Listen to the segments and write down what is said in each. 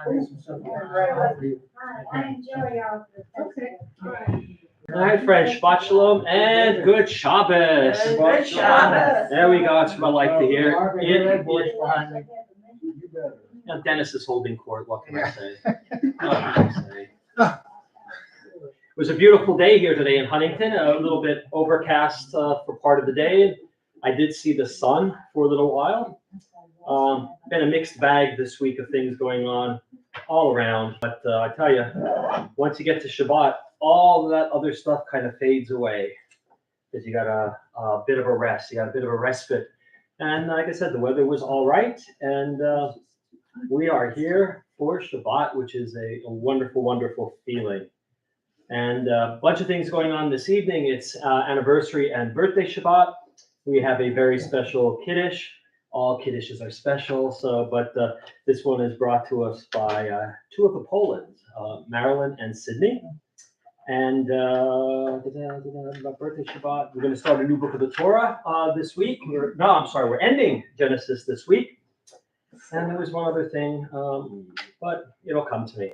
All right, friends, Shabbat Shalom and good Shabbos. Good Shabbos. There we go. It's what I like to hear. Now, Dennis is holding court. What can I say? What can I say? It was a beautiful day here today in Huntington. A little bit overcast for part of the day. I did see the sun for a little while. Been a mixed bag this week of things going on all around. But I tell you, once you get to Shabbat, all of that other stuff kind of fades away because you got a bit of a rest. You got a bit of a respite. And like I said, the weather was all right. And we are here for Shabbat, which is a wonderful, wonderful feeling. And a bunch of things going on this evening. It's anniversary and birthday Shabbat. We have a very special Kiddush. All Kiddushes are special. But this one is brought to us by two of the Polands, Marilyn and Sydney. And birthday Shabbat. We're going to start a new book of the Torah this week. We're ending Genesis this week. And there was one other thing, but it'll come to me.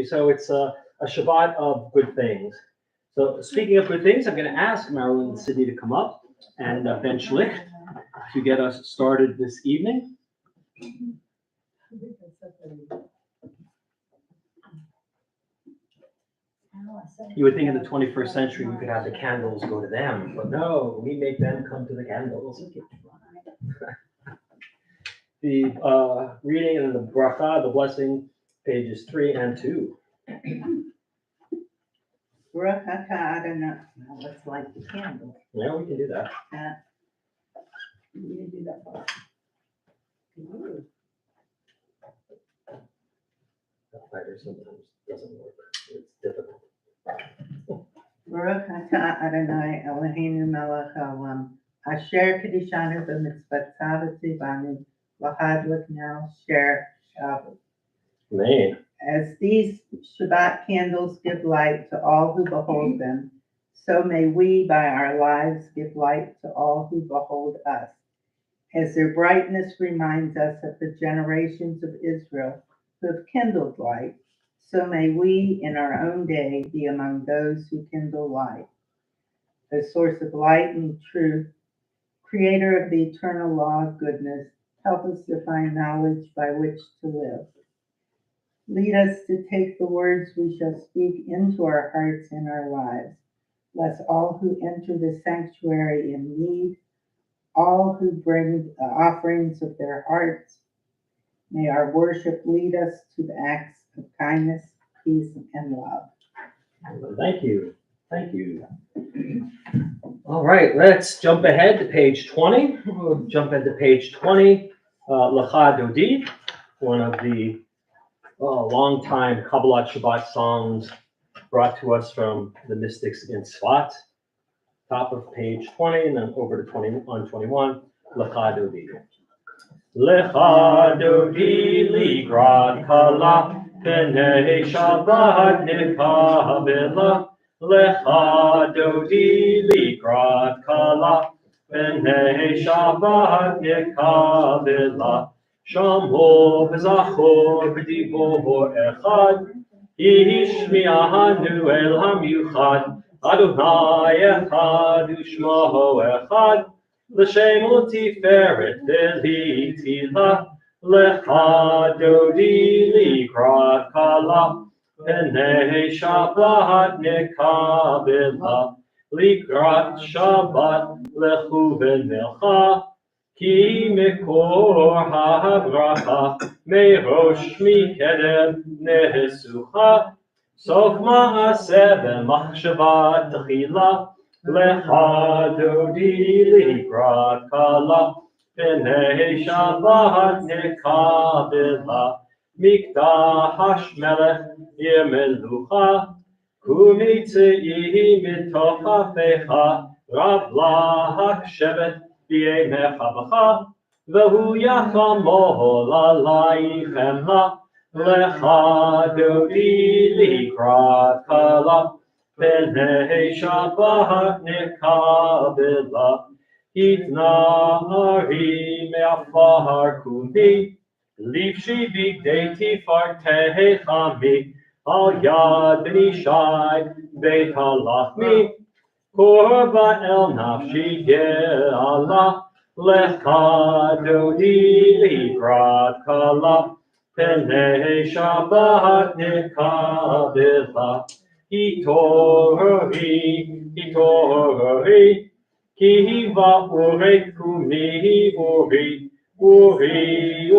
So it's a Shabbat of good things. So speaking of good things, I'm going to ask Marilyn and Sydney to come up and Ben Schlicht to get us started this evening. You would think in the 21st century we could have the candles go to them, but no, we make them come to the candles. The reading and the bracha, the blessing, pages 3 and 2. Let's light the candle. Yeah, we can do that. We can do that. The lighter sometimes doesn't work. It's difficult. Baruch atah Adonai Eloheinu melech haolam, asher kedishanu b'mitzvotav v'tzivanu l'hadlik nal sher Shabbat. Man. As these Shabbat candles give light to all who behold them, so may we by our lives give light to all who behold us. As their brightness reminds us of the generations of Israel who have kindled light, so may we in our own day be among those who kindle light. The source of light and truth, creator of the eternal law of goodness, help us to find knowledge by which to live. Lead us to take the words we shall speak into our hearts and our lives, lest all who enter the sanctuary in need, all who bring the offerings of their hearts, may our worship lead us to the acts of kindness, peace, and love. Thank you. All right, let's jump ahead to page 20. We'll jump into page 20. Lecha Dodi, one of the long-time Kabbalat Shabbat songs brought to us from the mystics in Tzfat. Top of page 20 and then over to 21. Lecha Dodi. Lecha Dodi ligrat kala P'nei Shabbat nikabela. Lecha Dodi ligrat kala P'nei Shabbat nikabela. Shamho v'zachor b'dibor echad Yishmi'anu el hamiuchad Adonai echad u'shmo echad L'shem u'tiferet v'litila Lecha Dodi ligrat kala P'nei Shabbat nikabela. Ligrat Shabbat lechu v'nilcha Ki mikor ha'bracha merosh mikedem nesucha sof ma'aseh b'machshava tchila lecha dodi ligrat kala P'nei Shabbat nikabela. Mikdash melech yemelucha kumitzihi mitofafecha rav lahak shevet B'yemecha b'cha, v'hu yachamo l'alaichem lecha dodi ligrat kala P'nei Shabbat nikabela. Itna ari me'afar kumi Livshi bigdei tifartechami, al yad b'ni shai, beit halachmi, korba el nafshi ye'ala, lecha dodi librat kala, penei Shabbat nekabela, hitorhi, kiva ure kumi uri,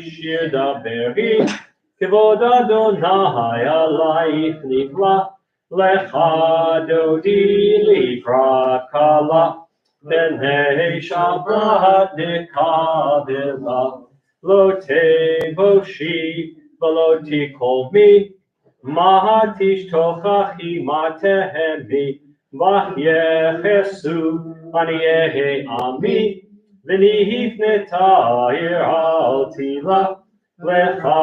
shidaberi, kevod Adonai alayich nifla, lecha dodi librat kala, penei Shabbat nekabela, lo tevoshi, velo tikolmi, mahatish tochachi matehemi, vahyechesu aniyehe ami, v'nihifneta al tila, lecha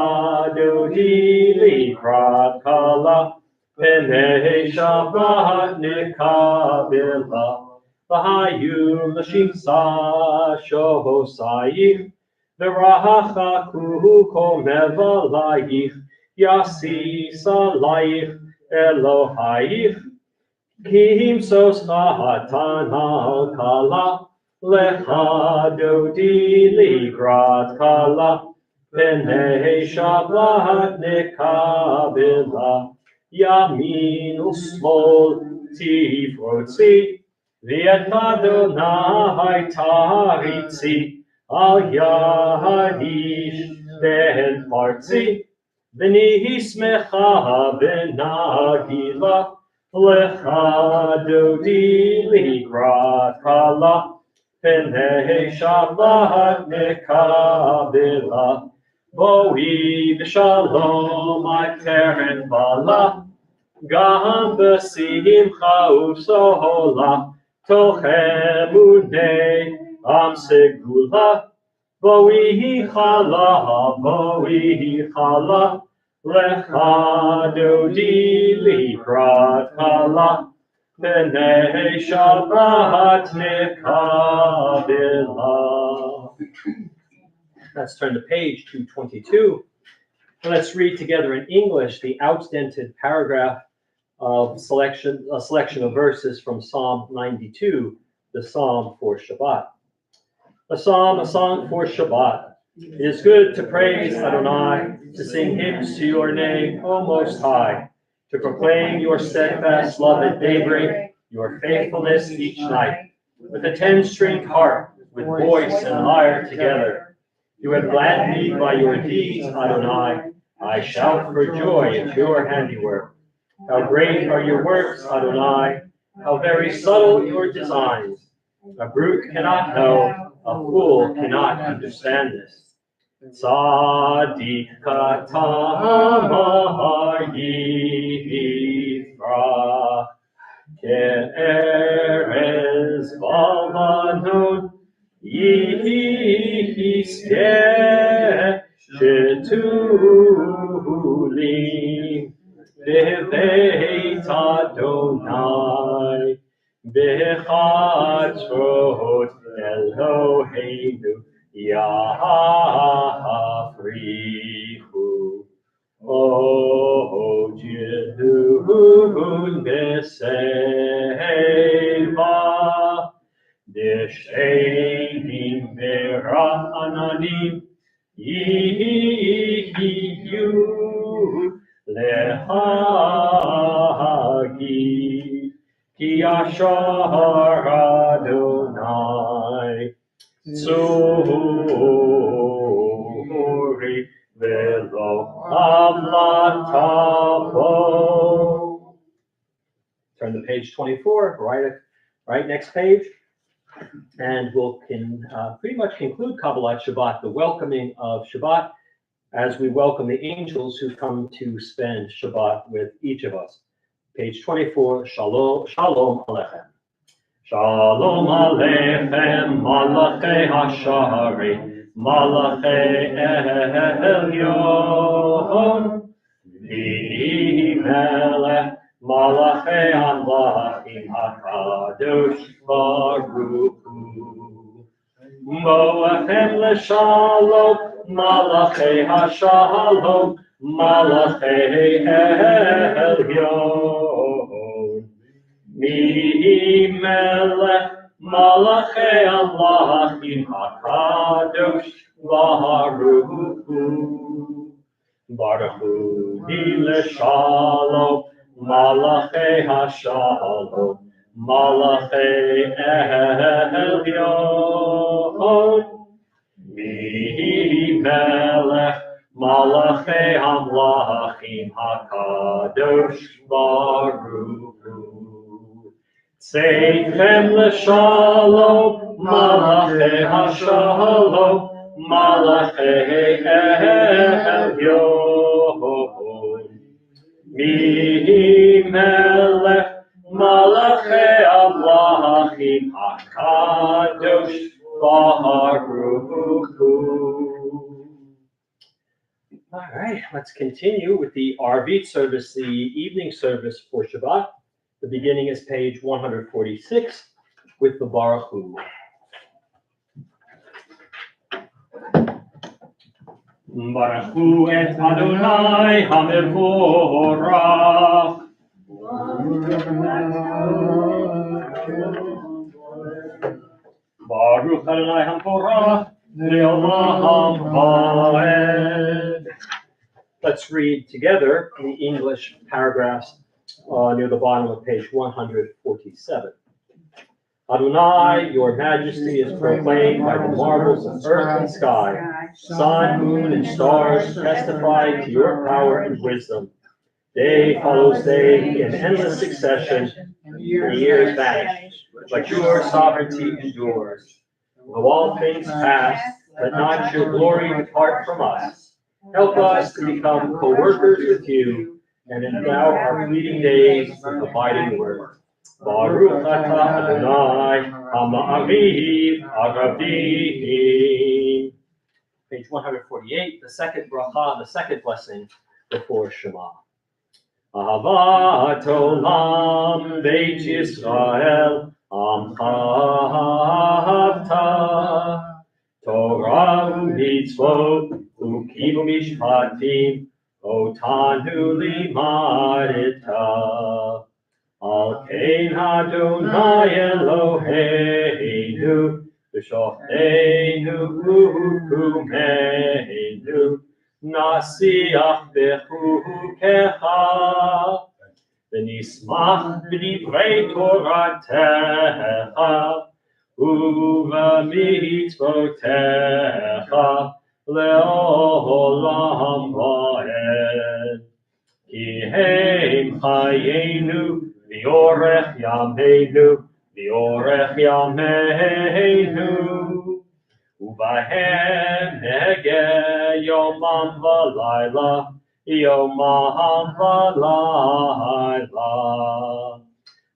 dodi librat kala, penei Shabbat nekabela, v'hayu l'shimsa shohosayich, v'rahachaku kol mevalayich, yasis alayich Elohayich, Kim sos hatan al kala, lecha dodi ligrat kala, penei Shabbat nekabela, yamin usmol tifrotzi, v'et Adonai taritzi, al yadish ben partzi, v'nihismecha v'nagila, lecha dodi ligrat kala, penei Shabbat nekabela, boi v'shalom keren bala, gam b'simcha u'sohola, toch emunei am segula, boi chala, lecha dodi librat kala, penei Shabbat nekabela. Let's turn to page 222. Let's read together in English the outdented paragraph of a selection of verses from Psalm 92, the Psalm for Shabbat. A song for Shabbat. It is good to praise Adonai, to sing hymns to your name, O Most High, to proclaim your steadfast love at daybreak, your faithfulness each night, with a 10-stringed harp, with voice and lyre together. You have gladdened me by your deeds, Adonai. I shout for joy at your handiwork. How great are your works, Adonai! How very subtle your designs! A brute cannot know, a fool cannot understand this. Tzadik katamah yifrach, ke'erez bavanon yiskeh shetulim. Beveit Adonai, bechatzrot Eloheinu, yafrichu. O Jehun beseva, deshenim bera'ananim, yihiyu. Lehagi, ki yashar Adonai, tzuri velo avlatavo. Turn to page 24, right next page, and we'll pretty much conclude Kabbalat Shabbat, the welcoming of Shabbat, as we welcome the angels who come to spend Shabbat with each of us. Page 24, Shalom, Shalom Aleichem. Shalom Aleichem, Malachei Hashari, Malachei Elyon, V'melech, Malachei Amlachim HaKadosh Baruch Hu. Moachem l'shalom, Malachei HaShalom, Malachei Elyon. Mi melech Malachei Elohim HaKadosh Baruch Hu. Baruch Hu L'Shalom, Malachei HaShalom, Malachei Elyon. Mi melech Malachei Hamlachim HaKadosh Baruch Hu. Tzeitem L'Shalom, Malachei HaShalom, Malachei Elyon. Mi melech Malachei Hamlachim HaKadosh Baruch Hu. All right, let's continue with the Arvit service, the evening service for Shabbat. The beginning is page 146 with the Baruch Hu. Baruch Hu et Adonai HaMevorach. Baruch Adonai HaMevorach Le'olam Va'ed. Let's read together the English paragraphs near the bottom of page 147. Adonai, your majesty is proclaimed by the marvels of earth and sky. Sun, moon, and stars testify to your power and wisdom. Day follows day in endless succession, and the years vanish, but your sovereignty endures. Though all things pass, let not your glory depart from us. Help us to become co-workers with you, and endow our fleeting days with abiding word. Baruch atah Adonai, Ha'ma'ariv Aravim. Page 148, the second bracha, the second blessing before Shema. Ahavat olam Beit Yisrael Amcha Ahavta Torah u'mitzvot u'kim u'mishpatim otanu limadeta Al kein Adonai Eloheinu v'shofteinu u'kumeinu nasiach bechukecha v'nismach b'divrei Toratecha u'v'mitzvotecha le'olam va'ed ki heim chayenu v'yorech yameinu Ubahem nege yomam v'layla, yomam v'layla.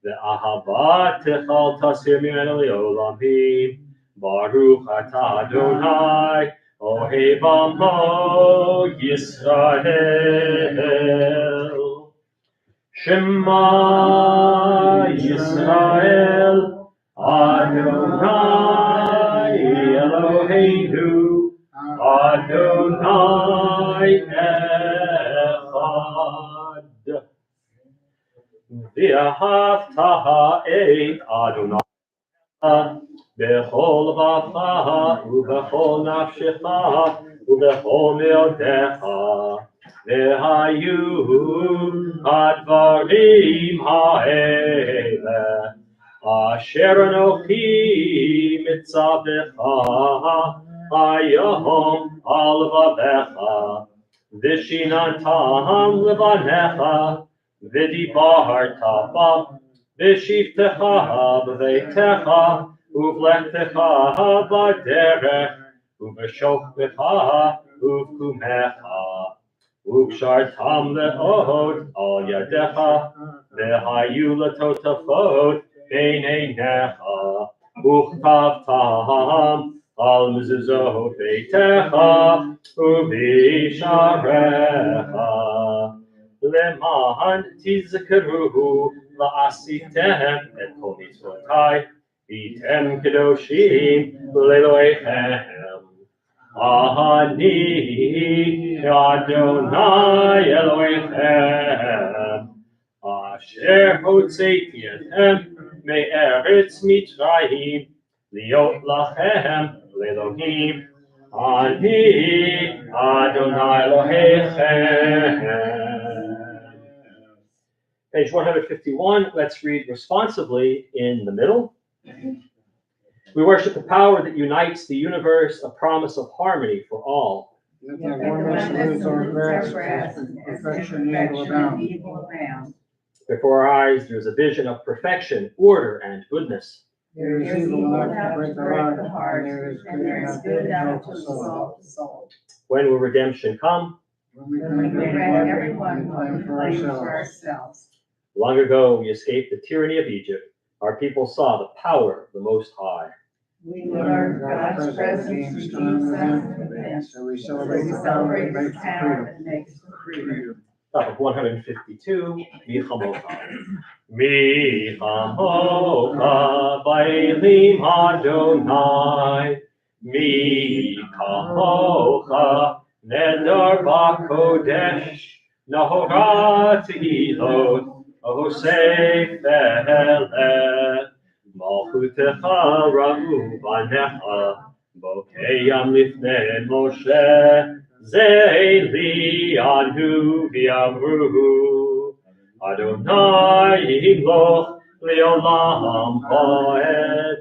Ve'ahavat techal tasir mimenu le'olamim, Baruch atah Adonai, Ohev amo Yisrael. Shema Yisrael, Adonai Eloheinu, Adonai Echad. V'ahavta et Adonai bechol vacha ubechol nafshecha ubechol meodecha vehayu advarim ha'ele asher anochi mitzavecha hayom al vavecha v'shinantam levanecha v'dibarta bam v'shivtecha b'veitecha uvlechtecha b'derech uv'shoktecha uv'kumecha uv'shartam le'od al yadecha v'hayu letotafot b'neinecha uchtavtam al mezuzot beitecha uv'isharecha Leman tizkaruhu la'asitem et kol mitzvotai v'tem kedoshim le'loechem Ani Adonai Elohechem, Asher hotzeiti etchem me'eretz Mitzrayim, liot lachem le'Elohim. Ani Adonai Elohechem. Page 151, let's read responsibly in the middle. We worship the power that unites the universe, a promise of harmony for all. Let the oneness lose our grasp as perfection evil abound. Before our eyes, there's a vision of perfection, order, and goodness. There is evil enough to break the heart, and there is good enough to exalt the soul. When will redemption come? When we grant everyone claim for ourselves. Long ago, we escaped the tyranny of Egypt. Our people saw the power of the Most High. We learned God's presence in Jesus, So we celebrate the power that makes the freedom. Top of 152, Michamocha. Michamocha, Bailim Adonai. Michamocha, Nedar Bakodesh. Nahora Tehilot, Ohosei Fehelet. Malchutecha Ra'u Banecha, Bokeyam Lifnei Moshe. Zeili Anu V'Amru, Adonai Yimloch Leolam Poed,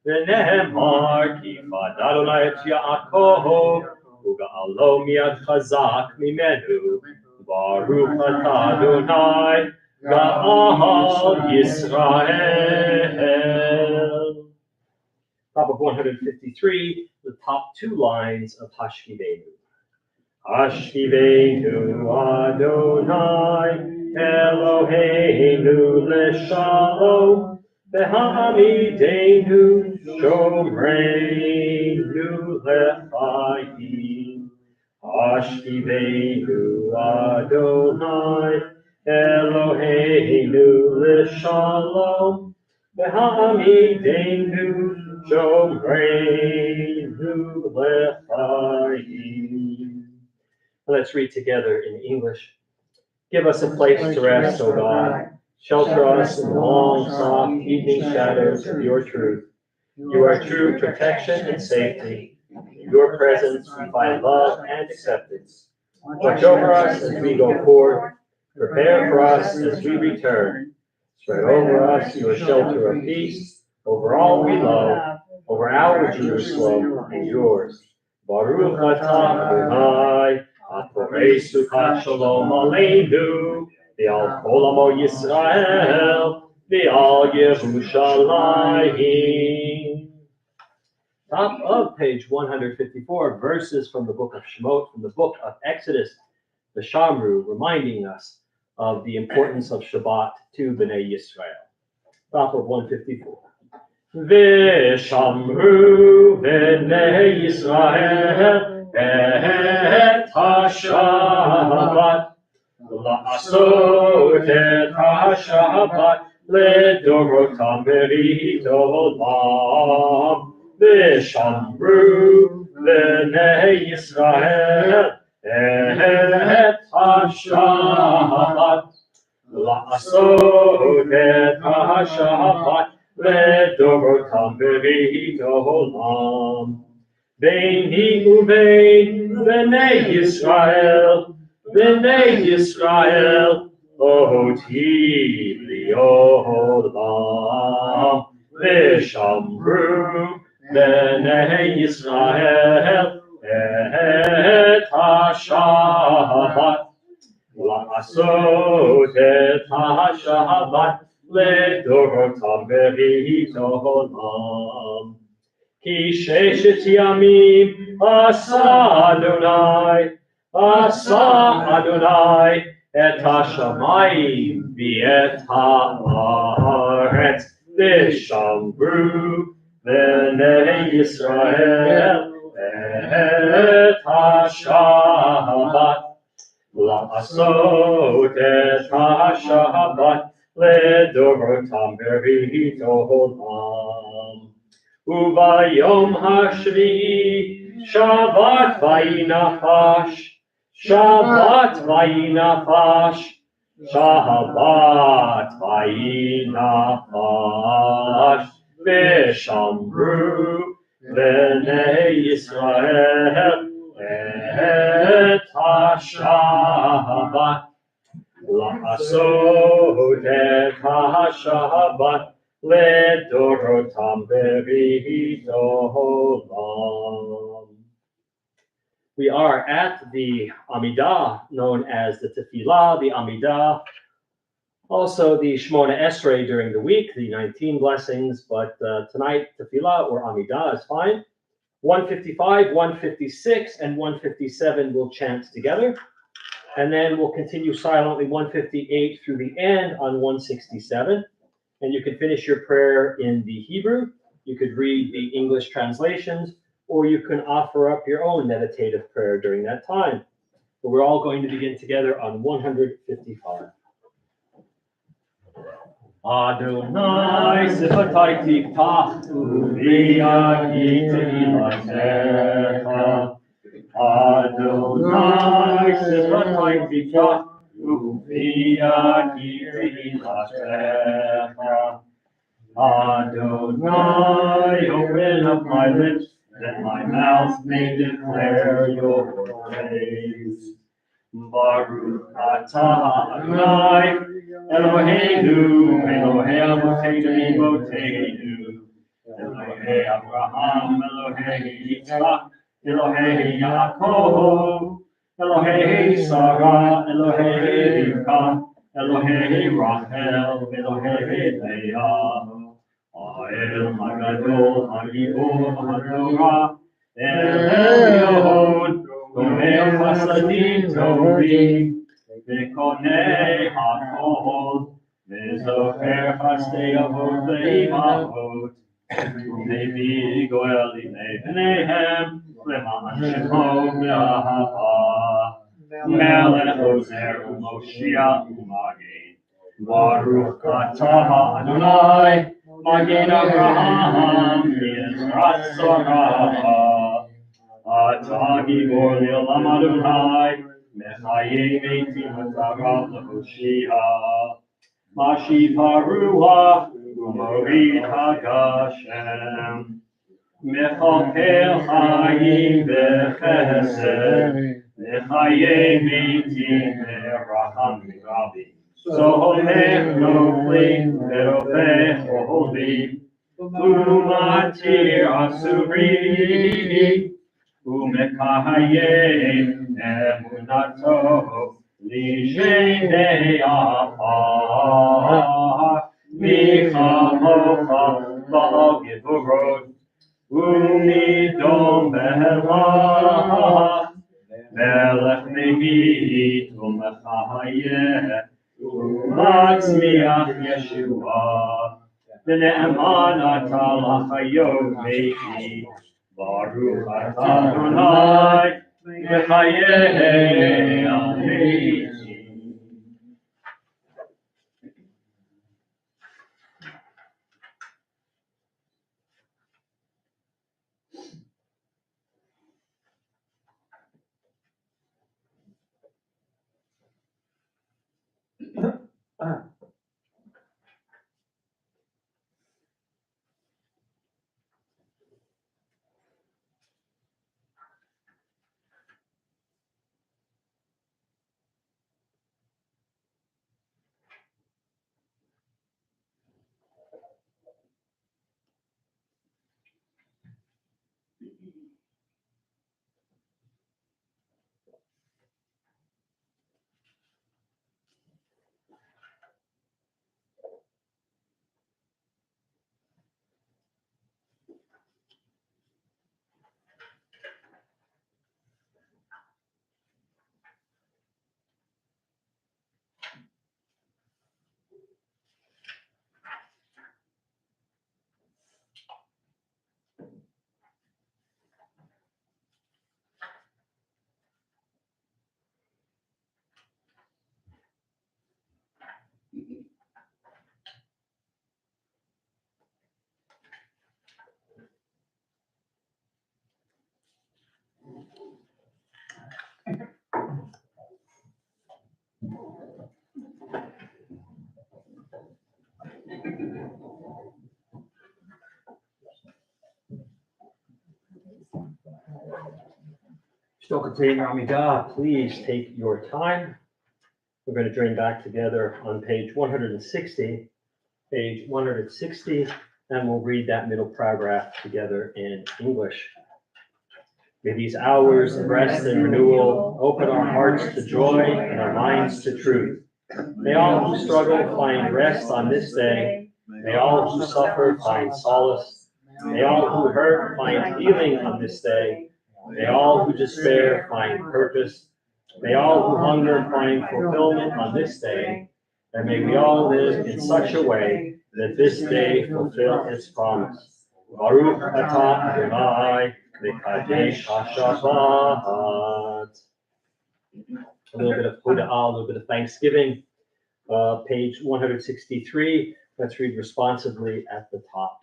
V'nehemar Kifad Adonai Et Yaakov, Uga'alo Miad Chazak Mimenu, Baruch Atah Adonai, Ga'al Yisrael. Top of 153, the top two lines of Hashkivenu. Hashkivenu Adonai, Eloheinu Leshalom, V'ha'amidenu Shomreinu Lechayim. Hashkivenu Adonai, Eloheinu Leshalom, V'ha'amidenu Shomreinu Lechayim. Let's read together in English. Give us a place to rest, O God. Shelter us in the long, soft evening shadows of your truth. You are true protection and safety. In your presence we find love and acceptance. Watch over us as we go forth. Prepare for us as we return. Spread over us your shelter of peace, over all we love, over our Jerusalem and yours. Baruch atah Adonai, atorei sukkot shalom aleinu, v'al kol amo Yisrael, v'al Yerushalayim. Top of page 154, verses from the book of Shemot, from the book of Exodus, the Shamru, reminding us of the importance of Shabbat to Bnei Yisrael. Top of 154. V'shamru Bnei Yisrael et ha-Shabbat, la'asot et ha-Shabbat ledorotam berit olam. V'shamru Bnei Yisrael et ha-Shabbat, la'asot et ha-Shabbat ledorotam berit olam. Beini uvein Bnei Yisrael, oti li'olam. V'shamru Bnei Yisrael et ha-Shabbat, la'asot et ha-Shabbat ledorotam berit olam. Ki sheshet yamim asa Adonai et ha-shamayim v'et ha'aretz, v'shamru Bnei Yisrael et ha-Shabbat, la'asot et ha-Shabbat ledorotam berit olam. Uvayom hashvi'i Shabbat vayinafash. Shabbat vayinafash. Shabbat vayinafash. V'shamru b'nei Yisrael et ha-Shabbat. La'asot et ha-Shabbat le'dorotam be'ritolam. We are at the Amidah, known as the Tefillah, the Amidah, also the Shemona Esrei during the week, the 19 blessings, but tonight Tefillah or Amidah is fine. 155, 156, and 157 will chant together. And then we'll continue silently 158 through the end on 167. And you can finish your prayer in the Hebrew. You could read the English translations, or you can offer up your own meditative prayer during that time. But we're all going to begin together on 155. Adonai sifatai tiftach u'v'yagi tehilatecha. Adonai sifatai tiftach u'v'yagi tehilatecha. Adonai, open up my lips, that my mouth may declare your praise. Baruch atah Adonai, Eloheinu, Elohei Avotenu Imoteinu, Elohei Abraham, Elohei Yitzchak, Elohei Yaakov, Elohei Sarah, Elohei Rivka, Elohei Rachel, Elohei Leah, Ha'el Hagadol, Hagibor, Hatorah, El Elyon, Gomel Chasadim Tovim, V'konei HaKol, V'zocher Chasdei Avot Ve'imahot, U'mevi Goel Imei B'neihem, Le'ma'an Shemo Be'ahava, Melech Ozer U'Moshiach U'Magen, Baruch atah Adonai, Magen Avraham, Yezrat Sarah, Atah Gibor Le'olam Adonai, Mechaye Meitim Atarav L'Hoshia, Mashiv HaRuach, U'Morid HaGashem, Mechalkel Chayim V'Chesed, Mechaye Meitim V'Racham Rabim. Soholech noflim ve'rofech oholim, u'matir asurim, u'mekayem emunato l'shenei afar, michamocha ba'al gevorot, u'midom be'elach, melech megit u'mechayeh, U'matzmiach Yeshua, v'ne'eman atah l'chayot meiti, Baruch atah Adonai, v'chayei ameiti. Shtokatei Amidah, please take your time. We're going to join back together on page 160, and we'll read that middle paragraph together in English. May these hours of rest and renewal open our hearts to joy and our minds to truth. May all who struggle find rest on this day. May all who suffer find solace. May all who hurt find healing on this day. May all who despair find purpose. May all who hunger find fulfillment on this day. And may we all live in such a way that this day fulfill its promise. Baruch atah Adonai v'kadesh HaShabbat. A little bit of hoda'ah, a little bit of thanksgiving. Page 163. Let's read responsively at the top.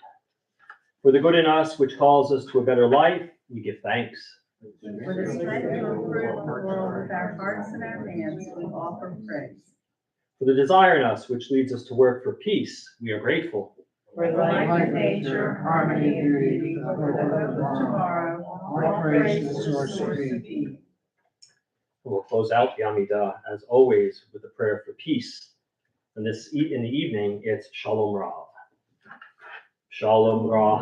For the good in us, which calls us to a better life, we give thanks. For the strength to improve the world with our hearts and our hands, we offer praise. For the desire in us, which leads us to work for peace, we are grateful. For life, nature, harmony, and beauty, for the hope of tomorrow, all praise the source of being. We'll close out the Amidah, as always, with a prayer for peace. And in the evening, it's Shalom Rav. Shalom Rav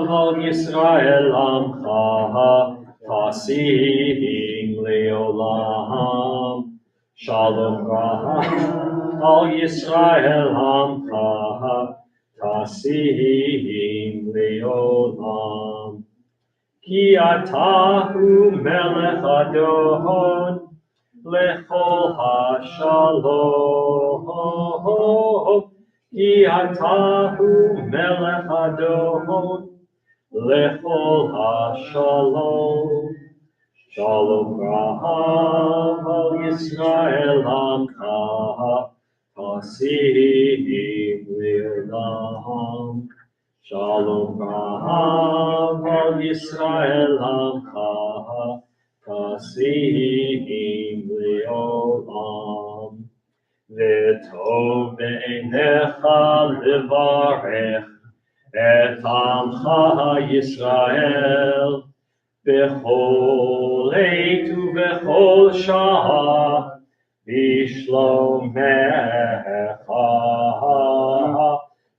al Yisrael Amcha, Tasing Leolam. Shalom Rav al Yisrael Amcha, Tasing Leolam. Ki atahu melech adon, lechol hashalom. Ki atahu melech adon, lechol hashalom. Shalom Rav al Yisrael Amcha, Tasim Leolam. Shalom Rav al Yisrael Amcha, Tasim Leolam. V'tov be'enecha levarech et Amcha Yisrael b'chol עת ובכל שעה בשלומך.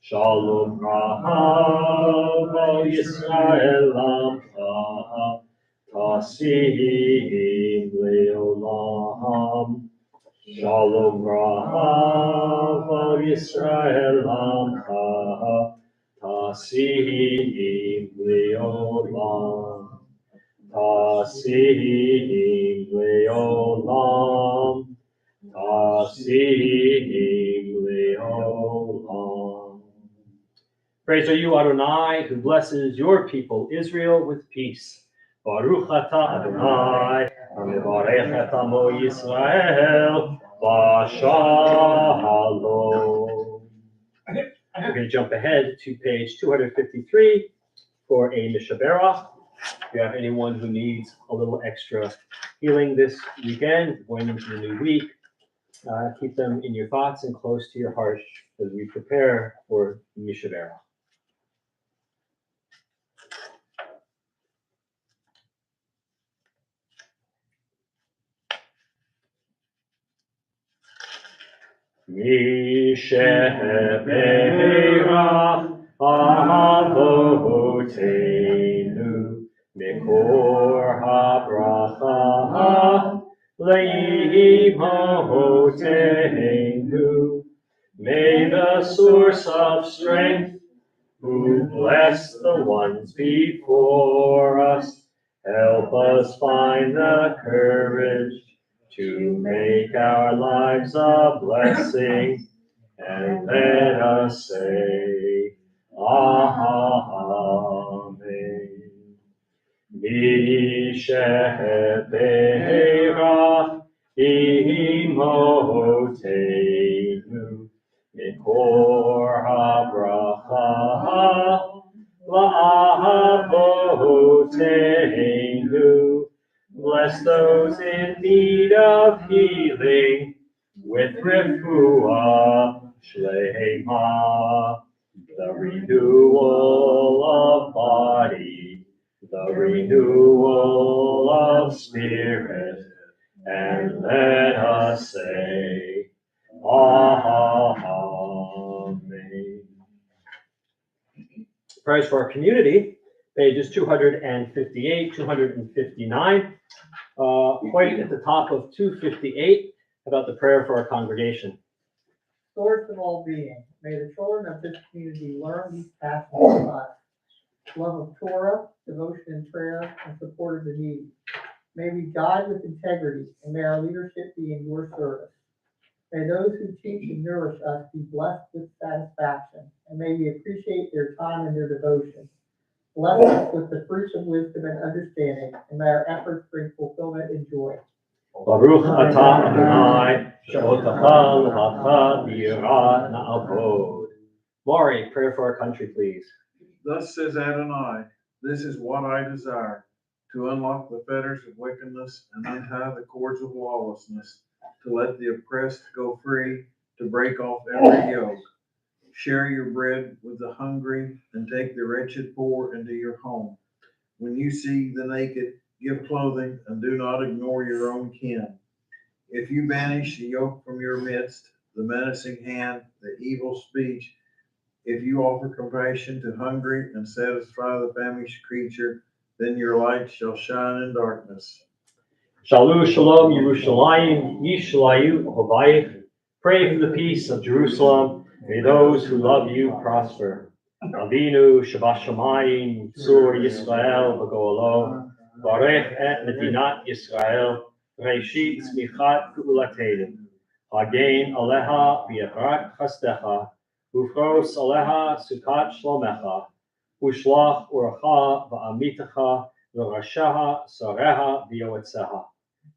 Shalom Rav al Yisrael Amcha, Tasim Leolam. Shalom Rav al Yisrael Amcha, Tasim Leolam. Tasim Leolam. Tasim Leolam. Praise are you, Adonai, who blesses your people Israel with peace. Baruch atah Adonai, hamevarech et amo Yisrael b'shalom. We're going to jump ahead to page 253 for a Mishaberach. If you have anyone who needs a little extra healing this weekend, going into the new week, keep them in your thoughts and close to your heart as we prepare for Mishaberach. Mishaberach Avotenu Mikor habracha Leimotenu. May the source of strength, who bless the ones before us, help us find the courage to make our lives a blessing, and let us say, Amen. Mishaberach imotenu mikor habracha la'avotenu. Bless those in need of healing with refuah shlema, the renewal of body, the renewal of spirit, and let us say, Amen. Prayers for our community, pages 258, 259. Quite at the top of 258 about the prayer for our congregation. Source of all being, may the children of this community learn these passions from us. Love of Torah, devotion in prayer, and support of the needy. May we guide with integrity, and may our leadership be in your service. May those who teach and nourish us be blessed with satisfaction, and may we appreciate their time and their devotion. Bless us with the fruits of wisdom and understanding, and may our efforts bring fulfillment and joy. Baruch atah Adonai, she'otachal v'cha b'yirah na'avod. Maury, prayer for our country, please. Thus says Adonai, this is what I desire, to unlock the fetters of wickedness and untie the cords of lawlessness, to let the oppressed go free, to break off every yoke. Share your bread with the hungry and take the wretched poor into your home. When you see the naked, give clothing and do not ignore your own kin. If you banish the yoke from your midst, the menacing hand, the evil speech, if you offer compassion to hungry and satisfy the famished creature, then your light shall shine in darkness. Shalom, shalom, Yerushalayim, Yishlayu, Hobayich. Pray for the peace of Jerusalem. May those who love you prosper. Avinu, Shabbat Shamayim, Tzur Yisrael, V'go'alo, Barech et Medinat Yisrael, Reishit Tzmichat Ge'ulateinu. Hagein Aleha V'yavrak Chasdecha, Ufros Aleha Sukat Shlomecha, Ushlach Uracha V'amitecha, V'rashaha Sareha V'yoetzeha.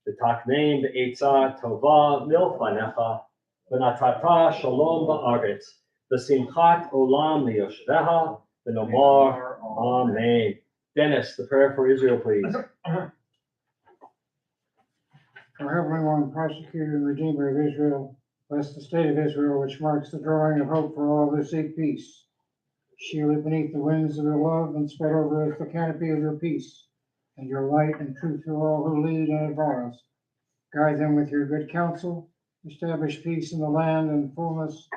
V'takneim V'etza Tova Milfanecha, V'natata Shalom Ba'aretz, V'simchat Olam Liyoshveha, V'nomar Amen. Dennis, the prayer for Israel, please. Our Heavenly One, Prosecutor and Redeemer of Israel, bless the state of Israel, which marks the drawing of hope for all who seek peace. Shield it beneath the wings of your love and spread over it the canopy of your peace, and your light and truth to all who lead and advise. Guide them with your good counsel, establish peace in the land and fullness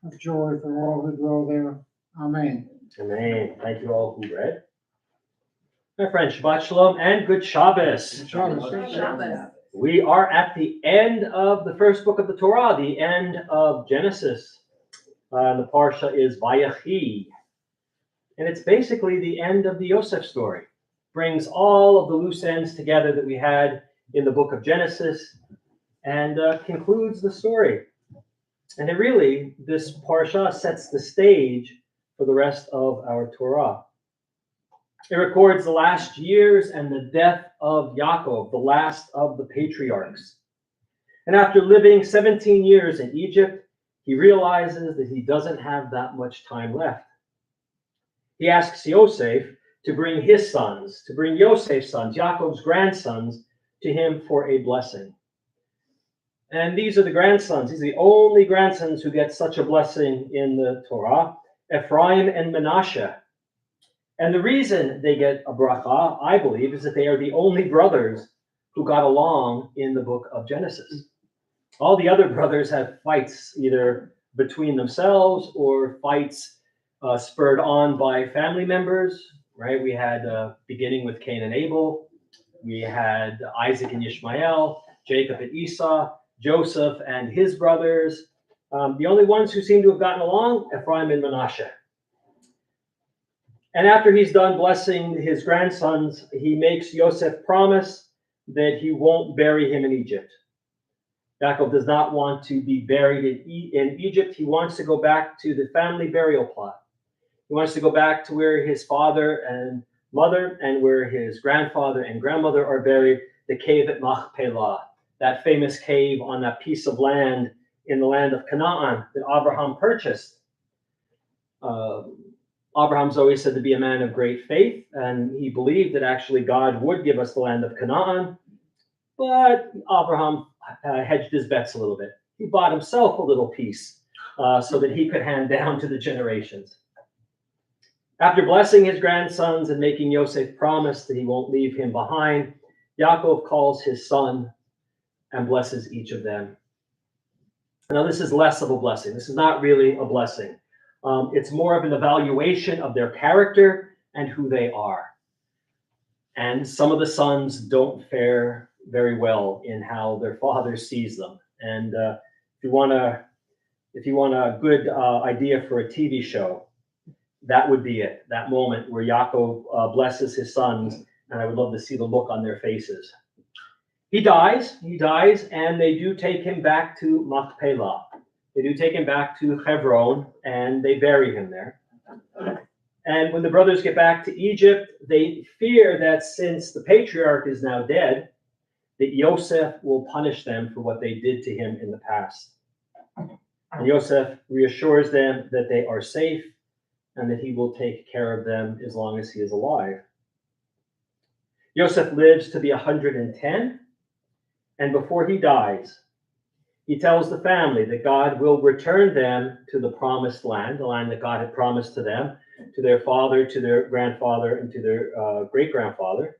of joy for all who dwell there. Amen. Amen. Thank you all who read. My friend, Shabbat Shalom and Good Shabbos. Shabbos. We are at the end of the first book of the Torah, the end of Genesis. The parsha is Vayachi. And it's basically the end of the Yosef story. Brings all of the loose ends together that we had in the book of Genesis and concludes the story. And it really, this parsha sets the stage for the rest of our Torah. It records the last years and the death of Yaakov, the last of the patriarchs. And after living 17 years in Egypt, he realizes that he doesn't have that much time left. He asks Yosef to bring his sons, to bring Yosef's sons, Yaakov's grandsons, to him for a blessing. And these are the grandsons. These are the only grandsons who get such a blessing in the Torah, Ephraim and Manasseh. And the reason they get a bracha, I believe, is that they are the only brothers who got along in the book of Genesis. All the other brothers have fights either between themselves or fights spurred on by family members, right? We had beginning with Cain and Abel. We had Isaac and Ishmael, Jacob and Esau, Joseph and his brothers. The only ones who seem to have gotten along, Ephraim and Manasseh. And after he's done blessing his grandsons, he makes Yosef promise that he won't bury him in Egypt. Yaakov does not want to be buried in Egypt. He wants to go back to the family burial plot. He wants to go back to where his father and mother and where his grandfather and grandmother are buried, the cave at Machpelah, that famous cave on that piece of land in the land of Canaan that Abraham purchased. Abraham's always said to be a man of great faith, and he believed that actually God would give us the land of Canaan. But Abraham hedged his bets a little bit. He bought himself a little piece so that he could hand down to the generations. After blessing his grandsons and making Yosef promise that he won't leave him behind, Yaakov calls his son and blesses each of them. Now, this is less of a blessing. This is not really a blessing. It's more of an evaluation of their character and who they are. And some of the sons don't fare very well in how their father sees them. And if you want a good idea for a TV show, that would be it. That moment where Yaakov blesses his sons, and I would love to see the look on their faces. He dies, and they do take him back to Machpelah. They do take him back to Hebron, and they bury him there. And when the brothers get back to Egypt, they fear that since the patriarch is now dead, that Yosef will punish them for what they did to him in the past. And Yosef reassures them that they are safe and that he will take care of them as long as he is alive. Yosef lives to be 110, and before he dies, he tells the family that God will return them to the promised land, the land that God had promised to them, to their father, to their grandfather, and to their great-grandfather.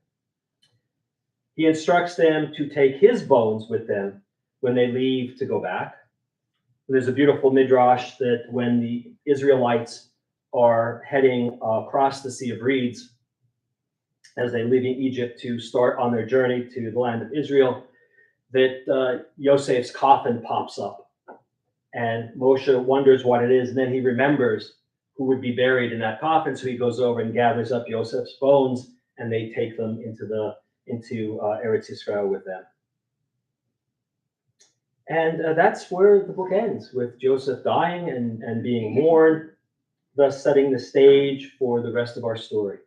He instructs them to take his bones with them when they leave to go back. There's a beautiful midrash that when the Israelites are heading across the Sea of Reeds, as they're leaving Egypt to start on their journey to the land of Israel, that Yosef's coffin pops up. And Moshe wonders what it is, and then he remembers who would be buried in that coffin, so he goes over and gathers up Yosef's bones, and they take them into Eretz Yisrael with them. And that's where the book ends, with Joseph dying and being mourned, thus setting the stage for the rest of our story.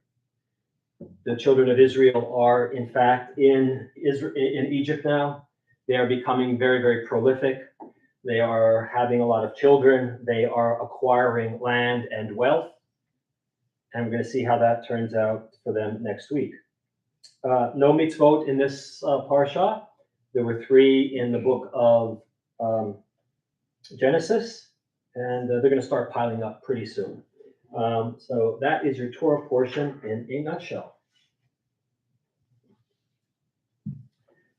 The children of Israel are, in fact, in Egypt now. They are becoming very, very prolific. They are having a lot of children. They are acquiring land and wealth. And we're going to see how that turns out for them next week. No mitzvot in this parsha. There were 3 in the book of Genesis, and they're going to start piling up pretty soon. So that is your Torah portion in a nutshell.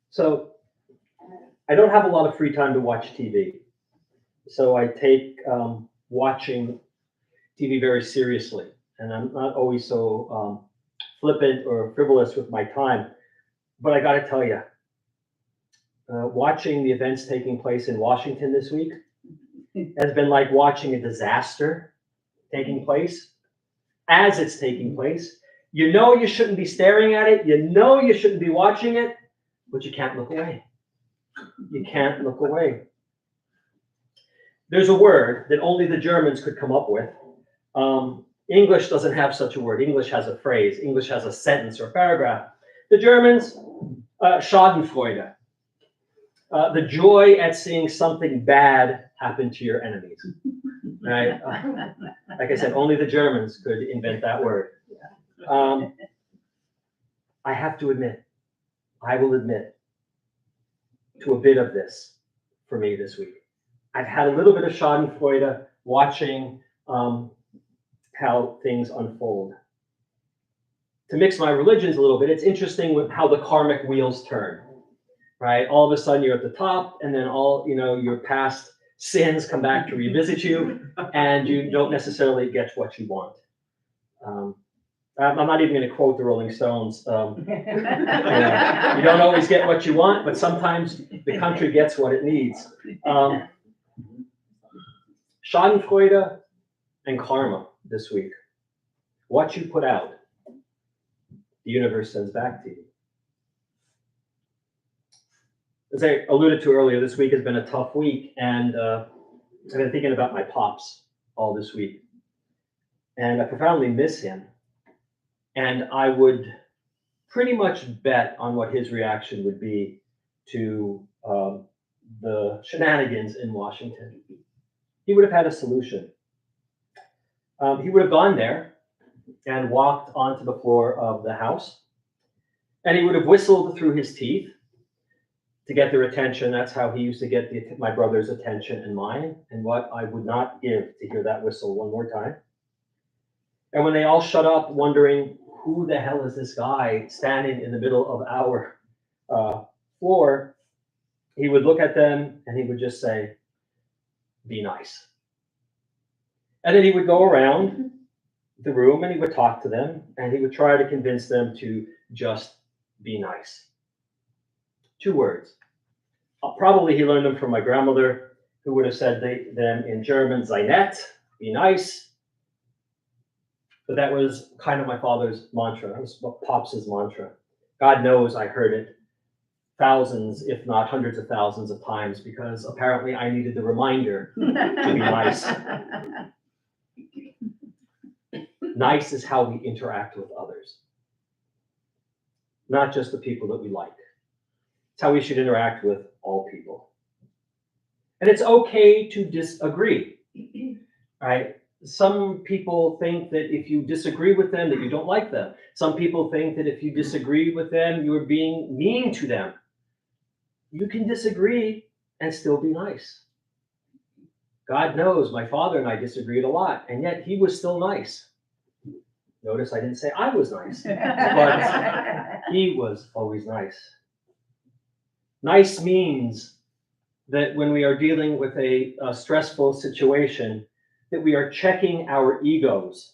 So I don't have a lot of free time to watch TV. So I take watching TV very seriously. And I'm not always so flippant or frivolous with my time. But I got to tell you, watching the events taking place in Washington this week has been like watching a disaster taking place as it's taking place. You know you shouldn't be staring at it. You know you shouldn't be watching it, but you can't look away. You can't look away. There's a word that only the Germans could come up with. English doesn't have such a word. English has a phrase. English has a sentence or a paragraph. The Germans, Schadenfreude. The joy at seeing something bad happen to your enemies. Right? Like I said, only the Germans could invent that word. I have to admit, I will admit to a bit of this for me this week. I've had a little bit of Schadenfreude watching how things unfold. To mix my religions a little bit, it's interesting with how the karmic wheels turn, right? All of a sudden you're at the top, and then your past sins come back to revisit you, and you don't necessarily get what you want. I'm not even going to quote the Rolling Stones. You don't always get what you want, but sometimes the country gets what it needs. Schadenfreude and karma this week. What you put out, the universe sends back to you. As I alluded to earlier, this week has been a tough week, and I've been thinking about my pops all this week. And I profoundly miss him. And I would pretty much bet on what his reaction would be to the shenanigans in Washington. He would have had a solution. He would have gone there and walked onto the floor of the House, and he would have whistled through his teeth to get their attention. That's how he used to get my brother's attention and mine, and what I would not give to hear that whistle one more time. And when they all shut up, wondering who the hell is this guy standing in the middle of our floor, he would look at them and he would just say, "Be nice." And then he would go around the room and he would talk to them and he would try to convince them to just be nice. 2 words. Probably he learned them from my grandmother, who would have said them in German, "Sei nett," be nice. But that was kind of my father's mantra. That was Pops's mantra. God knows I heard it thousands, if not hundreds of thousands of times, because apparently I needed the reminder to be nice. Nice is how we interact with others, not just the people that we like. It's how we should interact with all people. And it's okay to disagree, right? Some people think that if you disagree with them, that you don't like them. Some people think that if you disagree with them, you're being mean to them. You can disagree and still be nice. God knows my father and I disagreed a lot, and yet he was still nice. Notice I didn't say I was nice, but he was always nice. Nice means that when we are dealing with a stressful situation, that we are checking our egos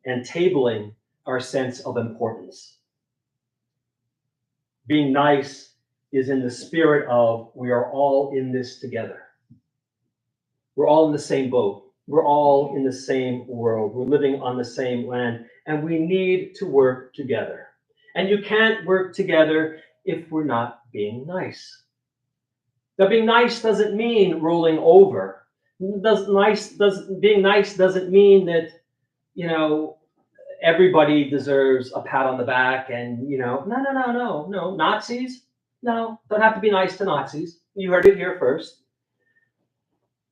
and tabling our sense of importance. Being nice is in the spirit of we are all in this together. We're all in the same boat. We're all in the same world. We're living on the same land, and we need to work together. And you can't work together if we're not being nice. Now, being nice doesn't mean rolling over. Being nice doesn't mean that, everybody deserves a pat on the back and, no. Nazis? No, don't have to be nice to Nazis. You heard it here first.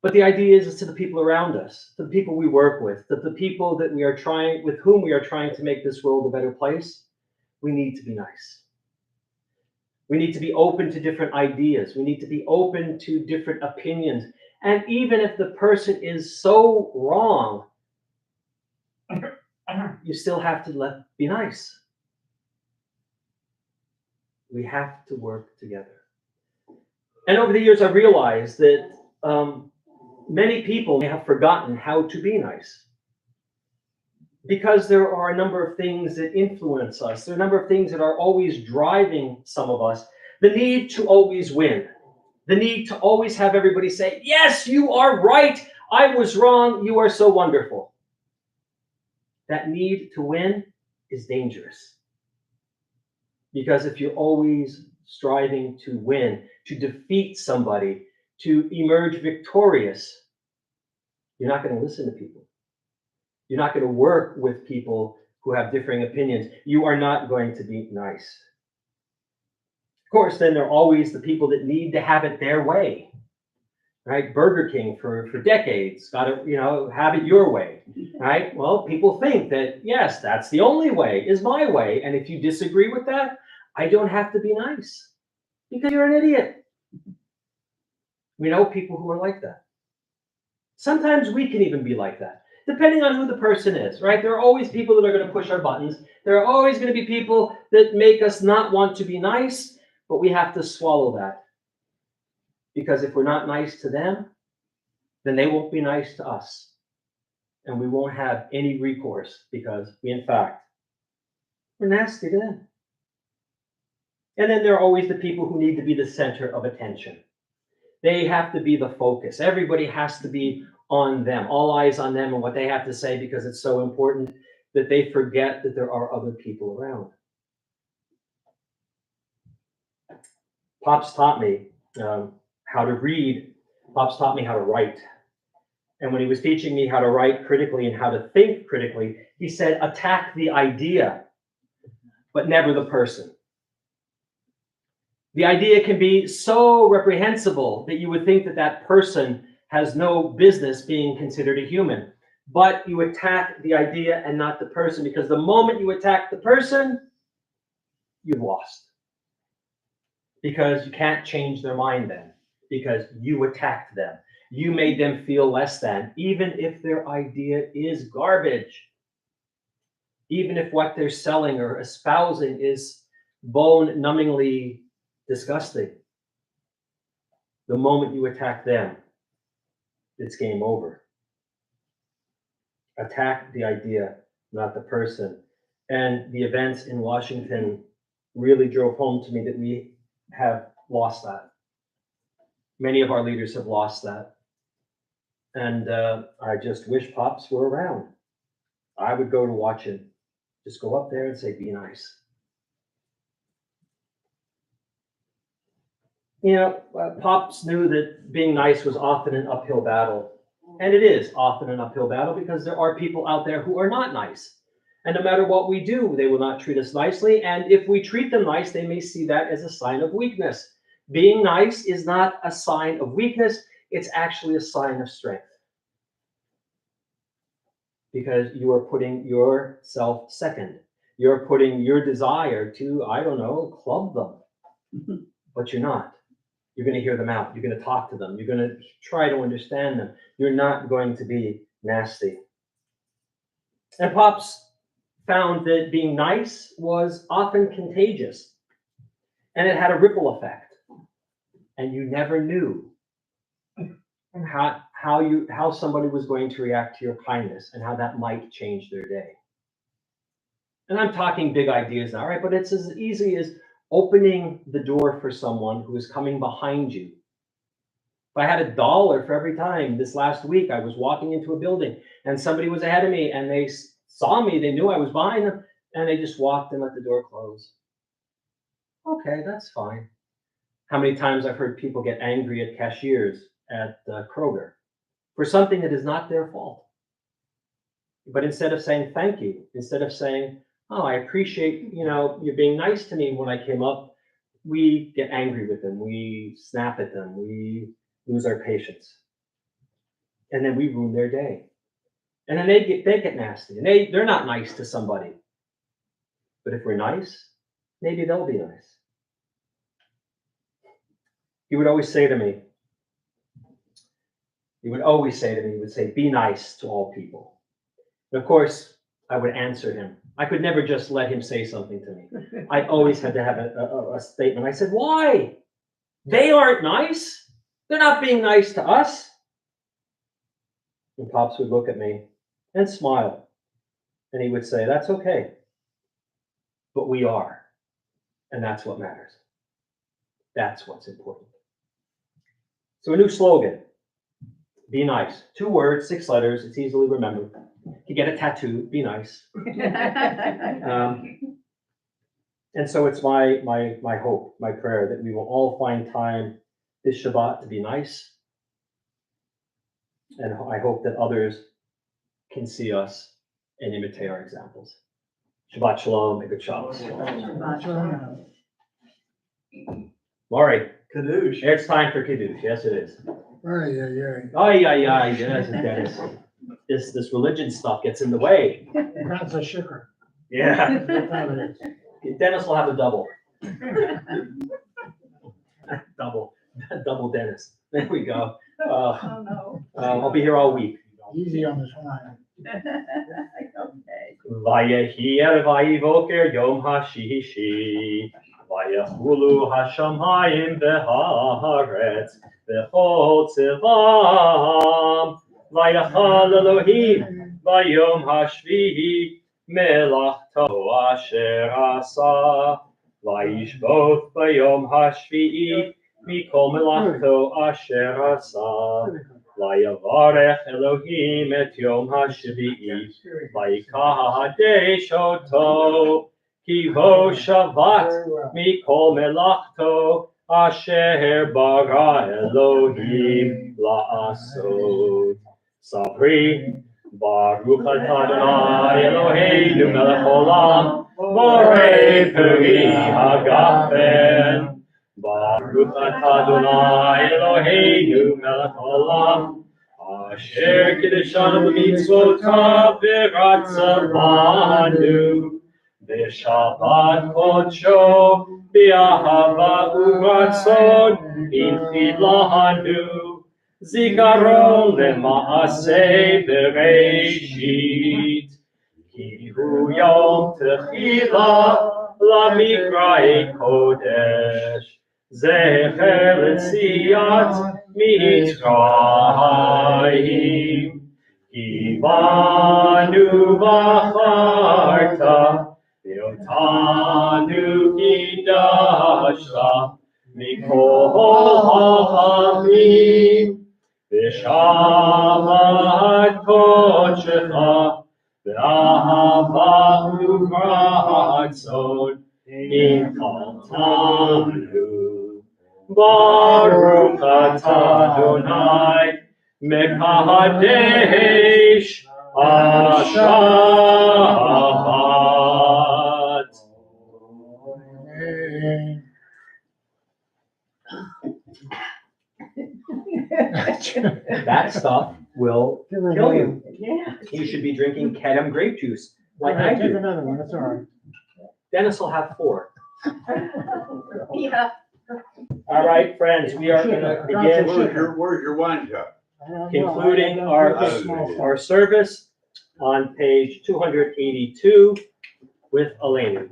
But the idea is to the people around us, to the people we work with, to the people that with whom we are trying to make this world a better place, we need to be nice. We need to be open to different ideas. We need to be open to different opinions. And even if the person is so wrong, you still have to be nice. We have to work together. And over the years, I realized that many people may have forgotten how to be nice, because there are a number of things that influence us. There are a number of things that are always driving some of us. The need to always win. The need to always have everybody say, "Yes, you are right. I was wrong. You are so wonderful." That need to win is dangerous. Because if you're always striving to win, to defeat somebody, to emerge victorious, you're not going to listen to people. You're not going to work with people who have differing opinions. You are not going to be nice. Of course, then there are always the people that need to have it their way, right? Burger King for decades, got to, have it your way, right? Well, people think that, yes, that's the only way, is my way. And if you disagree with that, I don't have to be nice because you're an idiot. We know people who are like that. Sometimes we can even be like that, depending on who the person is, right? There are always people that are going to push our buttons. There are always going to be people that make us not want to be nice, but we have to swallow that. Because if we're not nice to them, then they won't be nice to us. And we won't have any recourse because we, in fact, we're nasty to them. And then there are always the people who need to be the center of attention. They have to be the focus. Everybody has to be on them, all eyes on them and what they have to say, because it's so important that they forget that there are other people around. Pops taught me how to read. Pops taught me how to write. And when he was teaching me how to write critically and how to think critically, he said, attack the idea, but never the person. The idea can be so reprehensible that you would think that that person has no business being considered a human. But you attack the idea and not the person, because the moment you attack the person, you've lost. because you can't change their mind then, because you attacked them. You made them feel less than, even if their idea is garbage. Even if what they're selling or espousing is bone-numbingly disgusting. The moment you attack them, it's game over. Attack the idea, not the person. And the events in Washington really drove home to me that we have lost that. Many of our leaders have lost that. And I just wish Pops were around. I would go to watch him. Just go up there and say, be nice. You know, Pops knew that being nice was often an uphill battle. And it is often an uphill battle because there are people out there who are not nice. And no matter what we do, they will not treat us nicely. And if we treat them nice, they may see that as a sign of weakness. Being nice is not a sign of weakness. It's actually a sign of strength. Because you are putting yourself second. You're putting your desire to, I don't know, club them. But you're not. You're going to hear them out. You're going to talk to them. You're going to try to understand them. You're not going to be nasty. And Pops found that being nice was often contagious. And it had a ripple effect. And you never knew how somebody was going to react to your kindness and how that might change their day. And I'm talking big ideas now, right? But it's as easy as opening the door for someone who is coming behind you. If I had $1 for every time this last week I was walking into a building and somebody was ahead of me and they saw me, they knew I was behind them, and they just walked and let the door close. Okay, that's fine. How many times I've heard people get angry at cashiers at Kroger for something that is not their fault. But instead of saying thank you, instead of saying, oh, I appreciate, you being nice to me when I came up, we get angry with them. We snap at them. We lose our patience. And then we ruin their day. And then they get nasty. And they're not nice to somebody. But if we're nice, maybe they'll be nice. He would say to me, he would say, be nice to all people. And of course, I would answer him. I could never just let him say something to me. I always had to have a statement. I said, why? They aren't nice. They're not being nice to us. And Pops would look at me and smile. And he would say, that's okay. But we are. And that's what matters. That's what's important. So a new slogan. Be nice. 2 words, 6 letters. It's easily remembered. You get a tattoo. Be nice. And so it's my hope, my prayer that we will all find time this Shabbat to be nice. And I hope that others can see us and imitate our examples. Shabbat Shalom and good Shabbos. Laurie, Kadoosh. it's time for Kiddush. Yes, it is. Ay. Yes, Dennis. This religion stuff gets in the way. That's a shikar. Yeah. That's what it is. Dennis will have a double. Double Dennis. There we go. Oh, no. I'll be here all week. Easy on this one. Okay. Vayehi vayivoker yom hashishi. Vayechulu hashamayim v'haaretz v'chol tzivam. Vayachal Elohim vayom hashvihi melachto asher asa. Vayishboth vayom hashvi'i mikol melachto asher asa. Vayavarech Elohim et yom hashvi'i vayikadesh oto ki bo Shabbat mikol melachto asher bara Elohim la'asot. Sabri Baruch atah Adonai Eloheinu melech olam borei peri hagafen. Baruch atah Adonai Eloheinu melech olam asher kiddushanu b'mitzvotav v'ratzah banu b'shabbat kodsho באהבה וברצון, הנחיל לנו, זיכרון למעשה בראשית. כי הוא יום תחילה למקראי קודש, זכר ליציאת מצרים. כי בנו בחרת, ואותנו קידשת, מכל העמים, ושבת קודשך, באהבה וברצון, נקראתנו. ברוך אתה אדוני, מקדש השבת. That stuff will kill you. Yeah. You should be drinking Kedem grape juice, like I Take do. another one, that's all right. Dennis will have 4. Yeah. All right, friends, we are going to begin Where's your wine cup? concluding our service on page 282 with Eleni.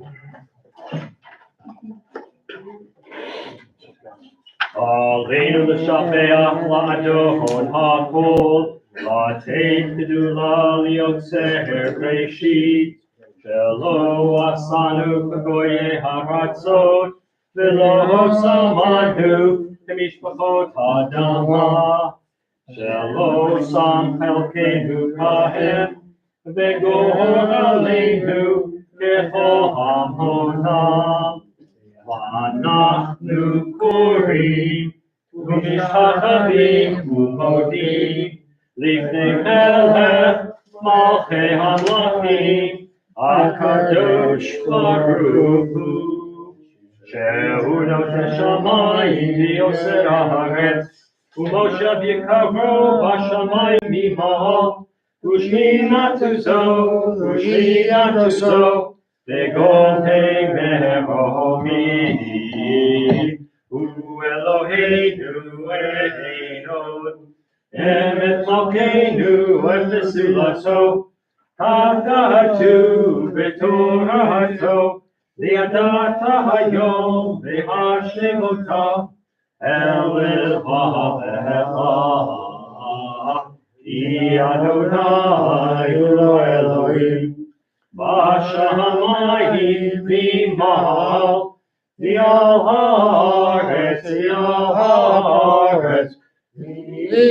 Aleinu l'shafeach la'adon ha'kol, la'atei kedula liotzer reshit, shelo asanu k'goye haratzot, v'lo samanu k'mishpachot ha'adama, shelo sam chelkeinu kahem, v'gor aleinu k'chol hamonam. ואנחנו קוראים ומשתחווים ומודים לפני מלך מלכי המלכים הקדוש ברוך הוא, שהוא נותן שמיים ויוצר הארץ, ומושב יקרו בשמיים ממעל, ושמינתו זו וגומי מרומי, הוא אלוהינו אלוהינו, אמת מלכנו את סולתו, כתוב בתורתו, וידעת היום והשמותה, אל לבבך, כי אדוני הוא אלוהים, בשמיים ממעל, ועל הארץ מתחתינו.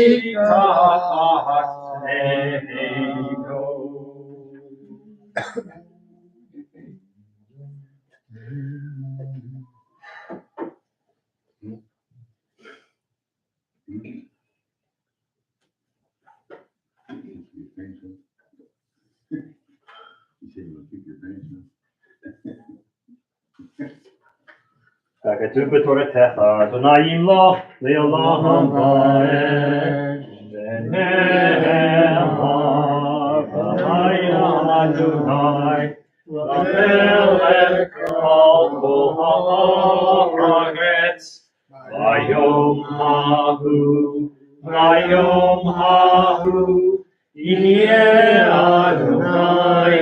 You said you would keep your grandson. ככתוב בתורתך, אדוני ימלוך לעולם ועד. ונאמר בלילה אדוני, למלך על כל הארץ. ביום ההוא יהיה אדוני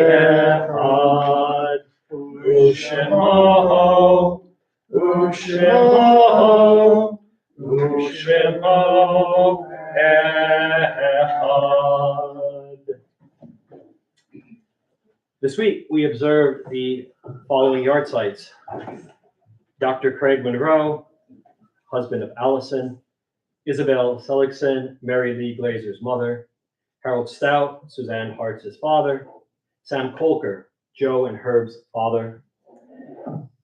אחד, ושמו אחד. This week, we observed the following yard sites. Dr. Craig Monroe, husband of Allison, Isabel Seligson, Mary Lee Glazer's mother, Harold Stout, Suzanne Hartz's father, Sam Kolker, Joe and Herb's father,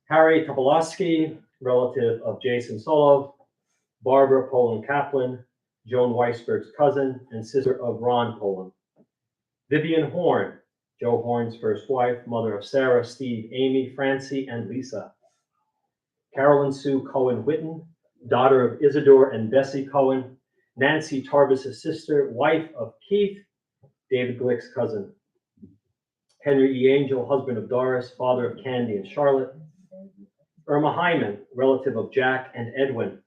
Harry Topolowski, relative of Jason Solov, Barbara Poland Kaplan, Joan Weisberg's cousin and sister of Ron Poland, Vivian Horn, Joe Horn's first wife, mother of Sarah, Steve, Amy, Francie, and Lisa, Carolyn Sue Cohen-Whitten, daughter of Isidore and Bessie Cohen, Nancy Tarbus' sister, wife of Keith, David Glick's cousin, Henry E. Angel, husband of Doris, father of Candy and Charlotte, Irma Hyman, relative of Jack and Edwin.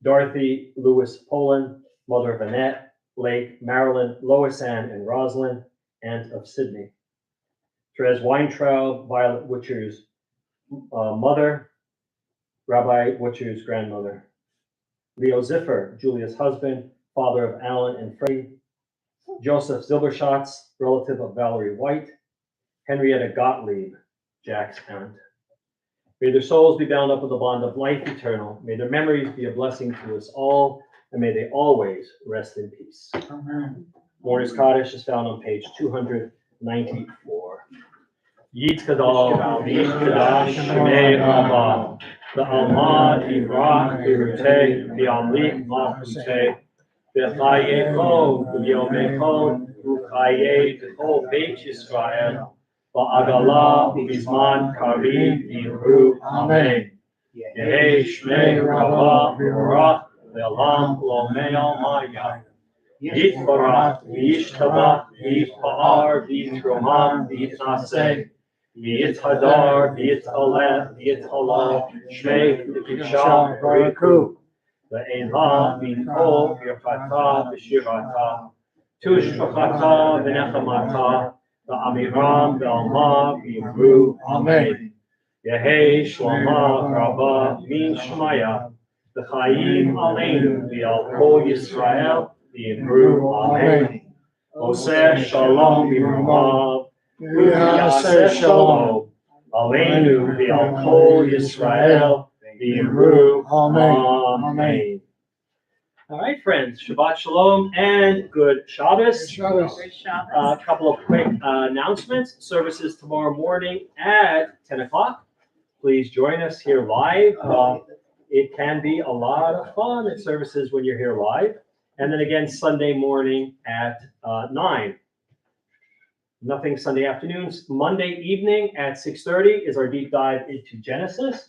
Dorothy Lewis Poland, mother of Annette, Blake, Marilyn, Lois Ann, and Rosalind, aunt of Sydney. Therese Weintraub, Violet Witcher's mother, Rabbi Witcher's grandmother. Leo Ziffer, Julia's husband, father of Alan and Freddie. Joseph Zilberschatz, relative of Valerie White. Henrietta Gottlieb, Jack's aunt. May their souls be bound up with the bond of life eternal. May their memories be a blessing to us all, and may they always rest in peace. Amen. Mourner's Kaddish is found on page 294. Yit Kadal, Yit Kadash, Shemei Rabba, the Alma, Ivrach, Irute, the Amlik, Machute, the Chayecho, the Yomecho, Uchaye, the whole Beit Yisrael, Ba'agala, Bizman, Karim, Yimru, Amen. Yehei Shmei Rabba, V'orach, Le'olam, Lomei Almaya. Yitbarach, Yishtabach, Yitpa'ar, Yitromam, Yitnaseh, Yitzhadar, Yitzaleh, Yitzhalal, Shmei, Yiksham, Bariku, Le'elah, V'nkol, V'yachata, V'shirata, Tushpachata, V'nechamata, V'amiram, V'alma, V'yimru, Amen. Yehei Shloma, Rabba, Min Shmaya, V'chaim Aleinu, V'al Kol Yisrael, V'yimru, Amen. Oseh Shalom, V'rumav, V'yaseh Shalom, Aleinu, V'al Kol Yisrael, V'yimru, Amen. All right, friends, Shabbat Shalom and good Shabbos. Shabbos. A couple of quick announcements. Services tomorrow morning at 10 o'clock. Please join us here live. It can be a lot of fun at services when you're here live. And then again, Sunday morning at 9. Nothing Sunday afternoons. Monday evening at 6:30 is our deep dive into Genesis.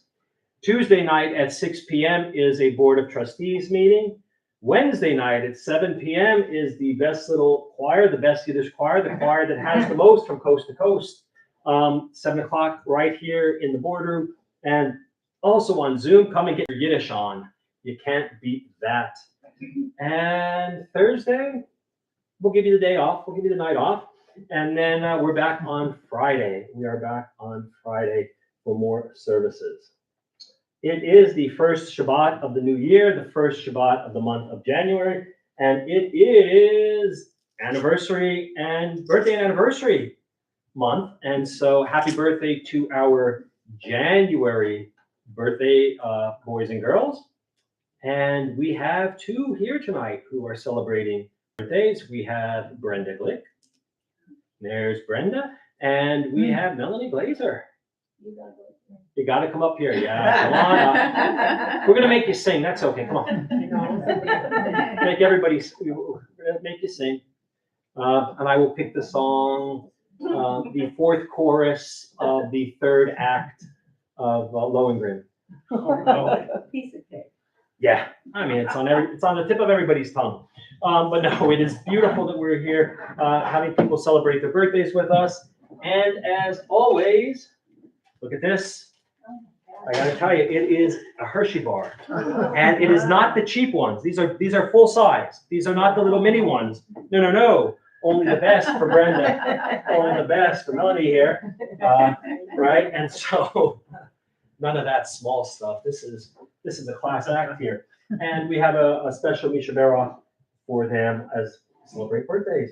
Tuesday night at 6 p.m. is a Board of Trustees meeting. Wednesday night at 7 p.m. is the best little choir, the best Yiddish choir, the choir that has the most from coast to coast. 7 o'clock right here in the boardroom. And also on Zoom, come and get your Yiddish on. You can't beat that. And Thursday, we'll give you the day off. We'll give you the night off. And then we're back on Friday. We are back on Friday for more services. It is the first Shabbat of the new year, the first Shabbat of the month of January, and it is anniversary and birthday and anniversary month. And so happy birthday to our January birthday boys and girls. And we have two here tonight who are celebrating birthdays. We have Brenda Glick. There's Brenda. And we have Melanie Glazer. You got to come up here. Yeah, come on up. We're going to make you sing. That's okay. Come on. Make everybody, make you sing. And I will pick the song, the fourth chorus of the third act of Lohengrin. Piece of cake. Yeah, I mean, it's on the tip of everybody's tongue. But no, it is beautiful that we're here having people celebrate their birthdays with us. And as always, look at this. I gotta tell you, it is a Hershey bar, and it is not the cheap ones. These are full size. These are not the little mini ones. No. Only the best for Brenda. Only the best for Melanie here, right? And so, none of that small stuff. This is a class act here, and we have a special Misha Berach for them as celebrate birthdays.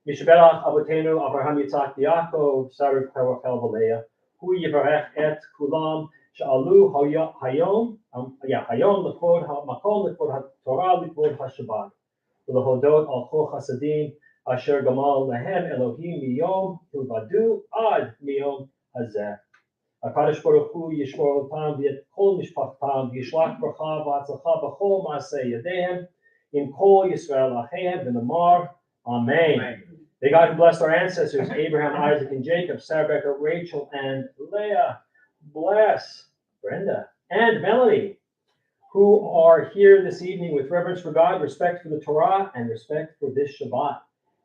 Misha Berach Avotenu Avraham Yitzchak Yaakov Sarah Perachel Valeah. Hu yivarech et kulam she'alu hayom l'kvod ha'makom l'kvod ha'torah l'kvod ha'shabbat v'lehodot al kol chasadim asher gamal lehem Elohim miyom hilvadu ad miyom hazeh. HaKadosh Baruch Hu yishmor otam v'et kol mishpachtam v'yishlach bracha v'atzlacha b'chol ma'aseh yadehem in kol Yisrael achehem v'namar Amen. May God who blessed our ancestors, Abraham, Isaac, and Jacob, Sarah, Rebecca, Rachel, and Leah, bless Brenda and Melanie, who are here this evening with reverence for God, respect for the Torah, and respect for this Shabbat.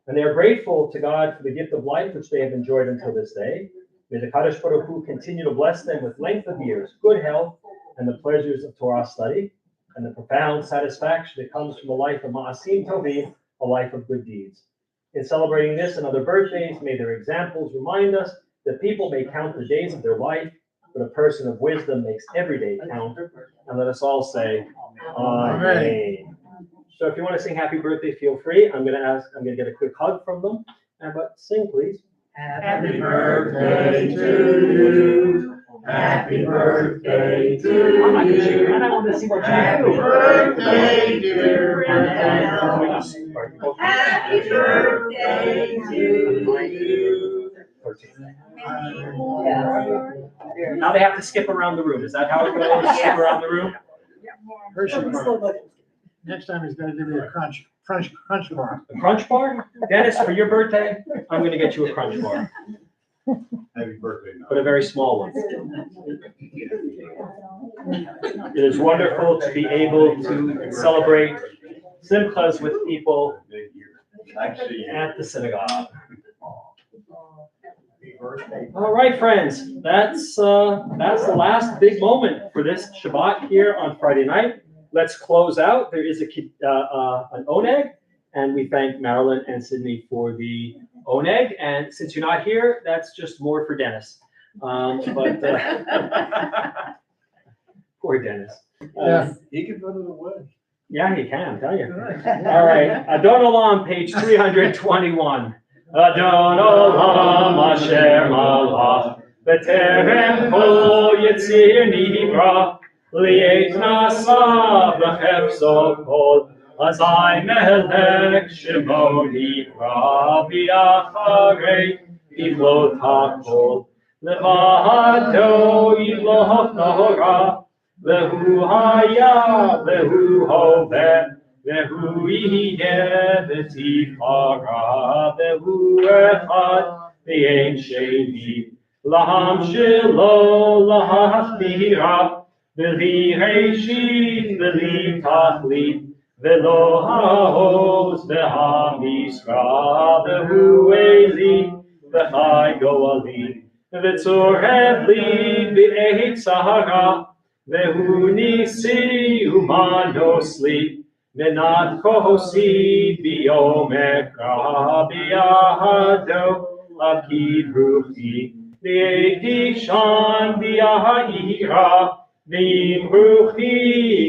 And they are grateful to God for the gift of life which they have enjoyed until this day. May the Kadosh Baruch Hu continue to bless them with length of years, good health, and the pleasures of Torah study, and the profound satisfaction that comes from a life of Ma'asim Tovim, a life of good deeds. In celebrating this and other birthdays, may their examples remind us that people may count the days of their life, but a person of wisdom makes every day count. And let us all say, Amen. So if you want to sing happy birthday, feel free. I'm gonna get a quick hug from them. But sing, please. Happy birthday to you. Happy birthday to you. And I want to see what you do. Happy birthday, dear Happy birthday to you. Now they have to skip around the room. Is that how it goes? Skip around the room? Hershey bar. Next time he's gonna give you a crunch bar. A crunch bar? Dennis, for your birthday, I'm gonna get you a crunch bar, Happy birthday. but a very small one. It is wonderful to be able to celebrate simchas with people at the synagogue. All right, friends, that's the last big moment for this Shabbat here on Friday night. Let's close out. There is an oneg, and we thank Marilyn and Sydney for the oneg. And since you're not here, that's just more for Dennis. But poor Dennis. He can put it away. Yeah, he can, tell you. All right, Adon Olam, page 321. Adon Olam Asher Malach, B'terem Kol Yitzir Nivra, Li'et Nasa B'chefzo Kol, Azai Melech Shemo Nivra, V'acharei Yivlot HaKol, Levado Yivlot Nahora, Vehu haya, vehu hoveh, vehu yeh v'tifara, vehu echad, v'yein sheni, laham shelo, lahachmira, v'li reishit, v'li tachlit, v'lo ha'oz, v'ha'misra, vehu eli, v'chai goali, v'tzorev li, v'eit sahara, Vehu nisi umanosli, menat kohosi biomekra biahado, akid ruchi, v'eti shan biahira, v'im ruchi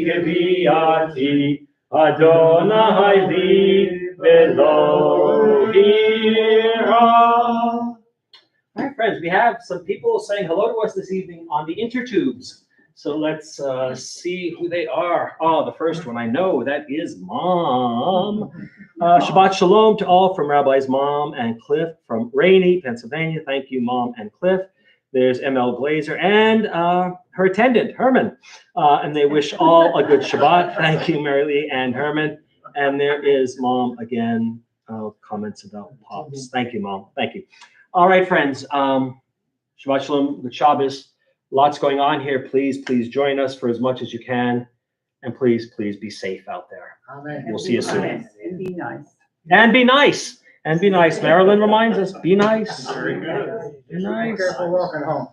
geviati, Adonai li v'lo hira. All right, friends, we have some people saying hello to us this evening on the intertubes. So let's see who they are. Oh, the first one I know, that is Mom. Shabbat Shalom to all from Rabbi's Mom and Cliff from Rainey, Pennsylvania. Thank you, Mom and Cliff. There's ML Glazer and her attendant, Herman. And they wish all a good Shabbat. Thank you, Mary Lee and Herman. And there is Mom again, comments about pops. Thank you, Mom. Thank you. All right, friends. Shabbat Shalom, good Shabbos. Lots going on here. Please join us for as much as you can. And please be safe out there. Amen. We'll see you soon. And be nice. And be nice. And be nice. Marilyn reminds us, be nice. Very good. Be nice. Be careful walking home.